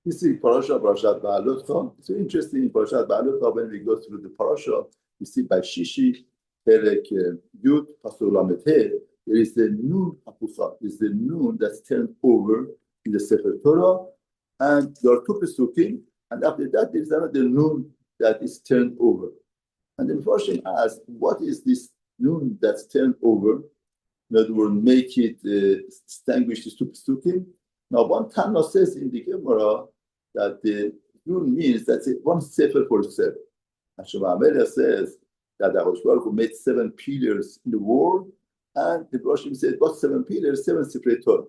You see, Parashat Behaalotcha. It's very interesting in Parashat Behaalotcha when we go through the parasha, you see by Shishi, Perek Yud, Pasuk Lamed He, there is the Nun Hapucha, is the Nun that's turned over in the Sefer Torah, and there are two Pesukim, and after that there is another Nun that is turned over. And then Mepharshim asks, what is this Nun that's turned over? In other words, make it distinguish these two Pesukim. Now, one Tana says in the Gemara that the Nun means that's it, one Sefer for itself. And Shema Amelia says that Akadosh Baruch Hu made 7 pillars in the world, and the Mepharshim said, what 7 pillars? 7 sifrei Torah.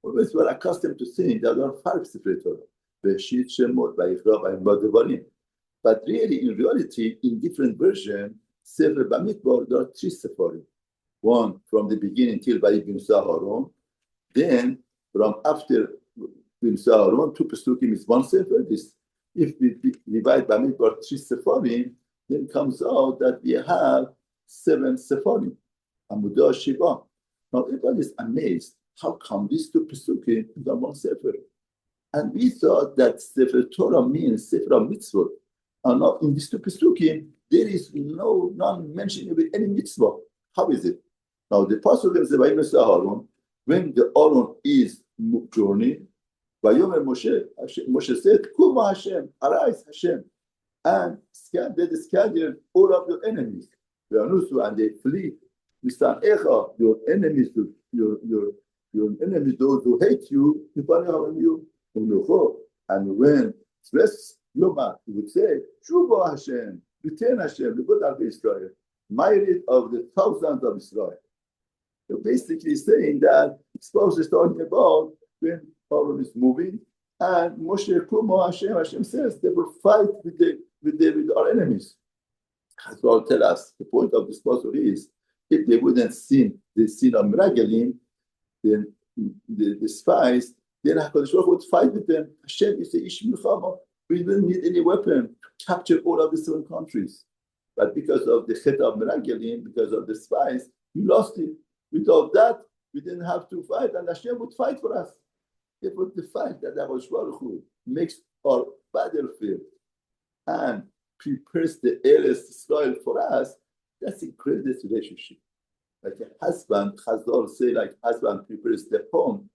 Always we are accustomed to saying that there are 5 sifrei Torah. Bereshit, Shemot, Vayikra, Vayimra, Devarim. But really, in reality, in different versions, Sefer Bamidbar, there are 3 sefarim. One from the beginning till Vayibimsa Haron. Then, from after Bimsa Haron, 2 Pesukim is 1 sefer. This, if we divide Bamidbar 3 sefarim, then it comes out that we have 7 sefarim. Amudah Shiva. Now, everybody is amazed. How come these 2 Pesukim are 1 sefer? And we thought that Sefer Torah means Sefer Mitzvot. And now in these 2 Pesukim, there is none mentioning of any mitzvah. How is it? Now the Pasuk says, when the Aaron is journey, Moshe said, Kuma Hashem, arise Hashem, and they scattered all of your enemies. And they flee. Your enemies, your enemies, those who hate you, and when stress Yoma, he would say, Shubo Hashem, return Hashem, the good of Israel, myriad of the thousands of Israel. So basically saying that Moses is talking about when Aaron is moving, and Moshe Kumo Hashem says they will fight with our enemies. As well tell us, the point of this puzzle is, if they wouldn't sin the sin of Meragelim, then the spies, then HaKadosh Baruch Hu would fight with them. Hashem is the Ish Milchama. We didn't need any weapon to capture all of the 7 countries. But because of the Chet of Meragelim, because of the spies, we lost it. Without that, we didn't have to fight, and Hashem would fight for us. It was the fact that HaKadosh Baruch Hu makes our battlefield and prepares the airless soil for us. That's a great relationship. Like a husband, Chazal say, like husband prepares the home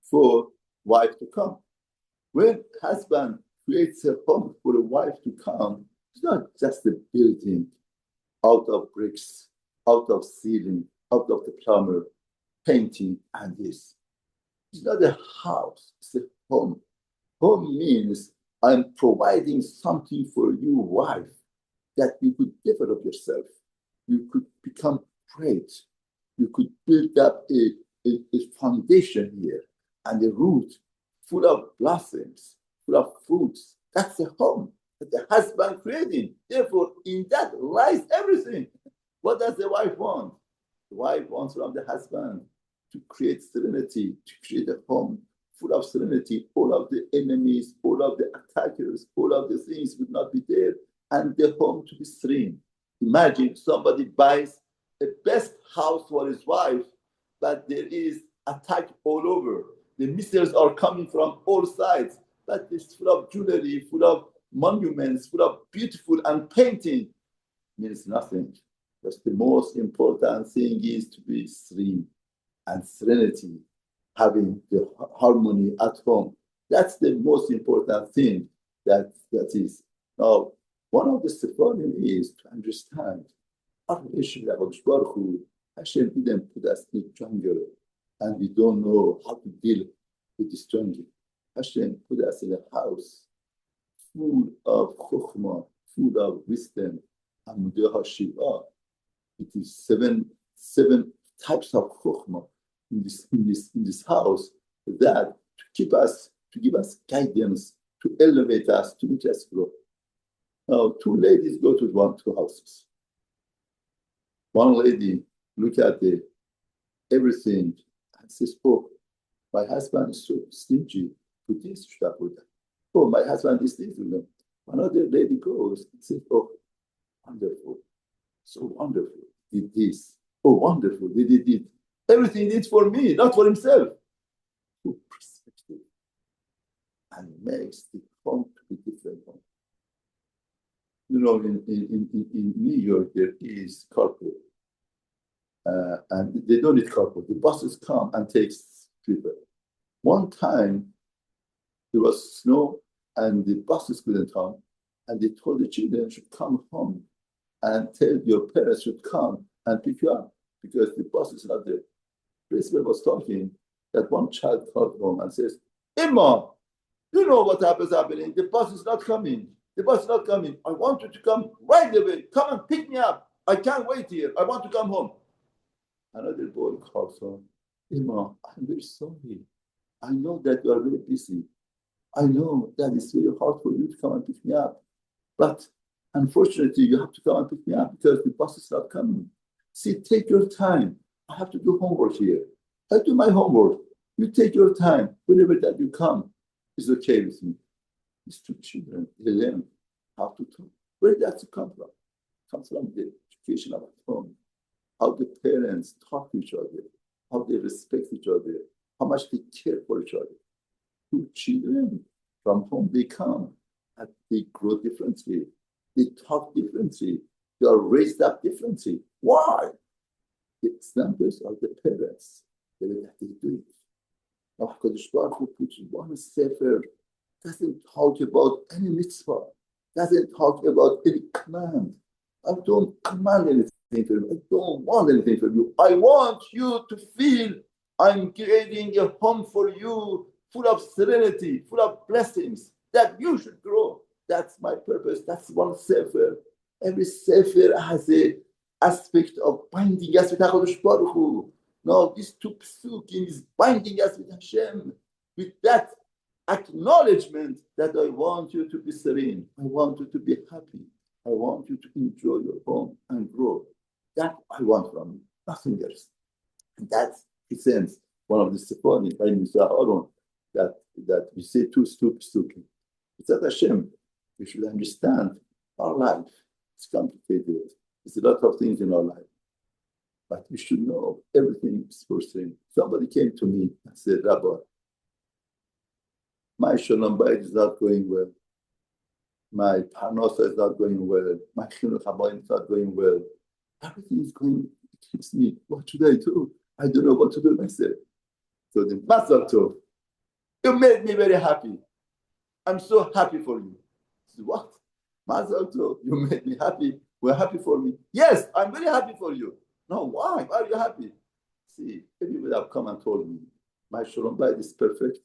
for wife to come. When husband creates a home for a wife to come, it's not just a building out of bricks, out of ceiling, out of the plumber, painting, and this. It's not a house, it's a home. Home means I'm providing something for you, wife, that you could develop yourself. You could become great. You could build up a foundation here and a root full of blossoms, full of fruits. That's the home that the husband creating. Therefore, in that lies everything. What does the wife want? The wife wants from the husband to create serenity, to create a home full of serenity. All of the enemies, all of the attackers, all of the things would not be there, and the home to be serene. Imagine somebody buys the best house for his wife, but there is attack all over. The missiles are coming from all sides, but it's full of jewelry, full of monuments, full of beautiful and painting. Means nothing. But the most important thing is to be serene and serenity, having the harmony at home. That's the most important thing that is. Now, one of the sefarim is to understand our relationship with Baruch Hu. Hashem didn't put us in jungle, and we don't know how to deal with this jungle. Hashem put us in a house full of chokhmah, full of wisdom, and mudah shiva. It is seven types of chokhmah in this house that to give us guidance, to elevate us, to make us grow. Now, 2 ladies go to 2 houses. One lady look at everything and says, "Oh, my husband is so stingy. Put this, put that. Oh, my husband is this." Another lady goes and says, "Oh, wonderful, so wonderful. Did this. Oh, wonderful. They did it. Everything he did for me, not for himself." Perspective. and makes the home to be different home. You know, in New York, there is carpool. And they don't need carpool. The buses come and takes people. One time, there was snow, and the buses couldn't come, and they told the children should come home and tell your parents should come and pick you up because the bus is not there. Principal was talking that one child called home and says, Emma, you know what happens happening? The bus is not coming. The bus is not coming. I want you to come right away. Come and pick me up. I can't wait here. I want to come home. Another boy calls home. Emma, I'm very sorry. I know that you are very busy. I know that it's very hard for you to come and pick me up. But unfortunately, you have to come and pick me up because the bus is not coming. See, take your time. I have to do homework here. I do my homework. You take your time. Whenever that you come, it's okay with me. These two children, they learn how to talk. Where did that come from? It comes from the education of at home. How the parents talk to each other, how they respect each other, how much they care for each other. Two children from home they come and they grow differently. They talk differently. They are raised up differently. Why? The examples of the parents, the way that they do it. Now, HaKadosh Baruch Hu puts one sefer, doesn't talk about any mitzvah, doesn't talk about any command. I don't command anything from you. I don't want anything from you. I want you to feel I'm creating a home for you full of serenity, full of blessings, that you should grow. That's my purpose. That's one sefer. Every sefer has a aspect of binding us with HaKadosh Baruch Hu. No, these two psukim is binding us with Hashem, with that acknowledgement that I want you to be serene. I want you to be happy. I want you to enjoy your home and grow. That I want from you, nothing else. And that presents one of the Sifrei by Mussar Lesson that we say two psukim. It's that Hashem, we should understand our life. It's complicated. There's a lot of things in our life. But we should know everything is first thing. Somebody came to me and said, Rabbi, my Shalom Bayit is not going well. My Parnasa is not going well. My Chinuch Habayim is not going well. Everything is going, it keeps me. What should I do? I don't know what to do myself. So the Mussar Tov, you made me very happy. I'm so happy for you. I said, what? Mussar Tov, you made me happy. We're happy for me. Yes, I'm very happy for you. No, why? Why are you happy? See, if you would have come and told me, my Shalom Bayit is perfect,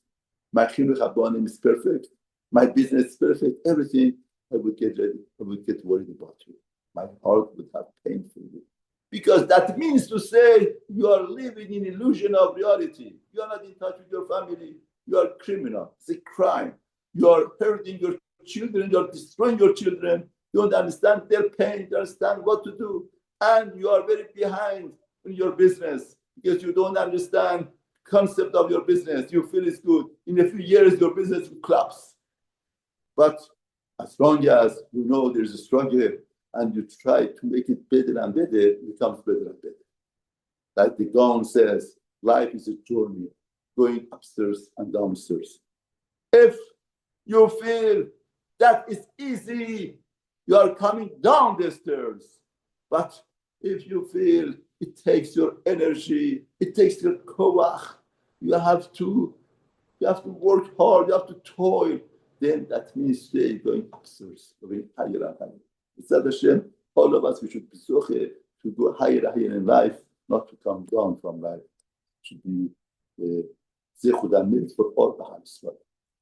my Chinuch Habayim is perfect, my business is perfect, everything, I would get ready. I would get worried about you. My heart would have pain for you. Because that means to say you are living in illusion of reality. You are not in touch with your family. You are a criminal. It's a crime. You are hurting your children. You are destroying your children. You don't understand their pain. You don't understand what to do. And you are very behind in your business because you don't understand the concept of your business. You feel it's good. In a few years, your business will collapse. But as long as you know there's a struggle and you try to make it better and better, it becomes better and better. Like the Gaon says, life is a journey going upstairs and downstairs. If you feel that it's easy, you are coming down the stairs. But if you feel it takes your energy, it takes your koach, you have to work hard, you have to toil, then that means you're going upstairs, going higher and higher. It's that Hashem, all of us, we should be zoche to go higher and higher in life, not to come down from life. It should be zechud amet for all the Ham Yisrael.